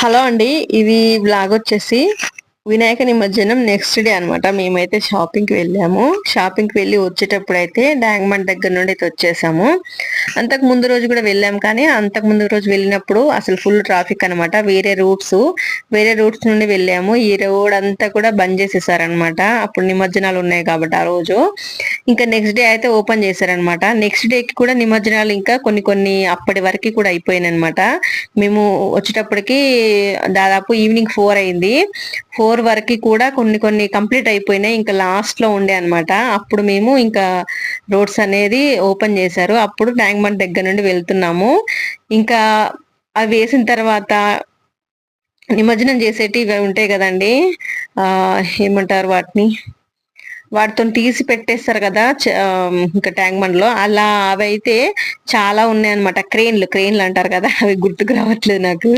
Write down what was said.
Hello అండి. ఇది blog వచ్చేసి వినాయక నిమజ్జనం నెక్స్ట్ డే అనమాట. మేమైతే షాపింగ్కి వెళ్ళాము. షాపింగ్కి వెళ్ళి వచ్చేటప్పుడు అయితే డాంగ్మండ్ దగ్గర నుండి అయితే వచ్చేసాము. అంతకు ముందు రోజు కూడా వెళ్ళాము, కానీ అంతకు ముందు రోజు వెళ్ళినప్పుడు అసలు ఫుల్ ట్రాఫిక్ అనమాట. వేరే రూట్స్ నుండి వెళ్ళాము. ఈ రోడ్ అంతా కూడా బంద్ చేసేసారనమాట. అప్పుడు నిమజ్జనాలు ఉన్నాయి కాబట్టి ఆ రోజు ఇంకా నెక్స్ట్ డే అయితే ఓపెన్ చేశారనమాట. నెక్స్ట్ డేకి కూడా నిమజ్జనాలు ఇంకా కొన్ని కొన్ని అప్పటి వరకు కూడా అయిపోయినాయి అనమాట. మేము వచ్చేటప్పటికి దాదాపు ఈవినింగ్ 4 అయింది. 4 వరకు కూడా కొన్ని కొన్ని కంప్లీట్ అయిపోయినాయి. ఇంకా లాస్ట్ లో ఉండే అనమాట. అప్పుడు మేము ఇంకా రోడ్స్ అనేది ఓపెన్ చేశారు. అప్పుడు ట్యాంక్ బండ్ దగ్గర నుండి వెళ్తున్నాము. ఇంకా అవి వేసిన తర్వాత నిమజ్జనం చేసేటి ఇవి ఉంటాయి కదండి. ఆ ఏమంటారు వాటితో తీసి పెట్టేస్తారు కదా ఇంకా ట్యాంక్ బండ్ లో అలా. అవి అయితే చాలా ఉన్నాయన్నమాట. క్రెయిన్లు అంటారు కదా, అవి గుర్తుకు రావట్లేదు నాకు.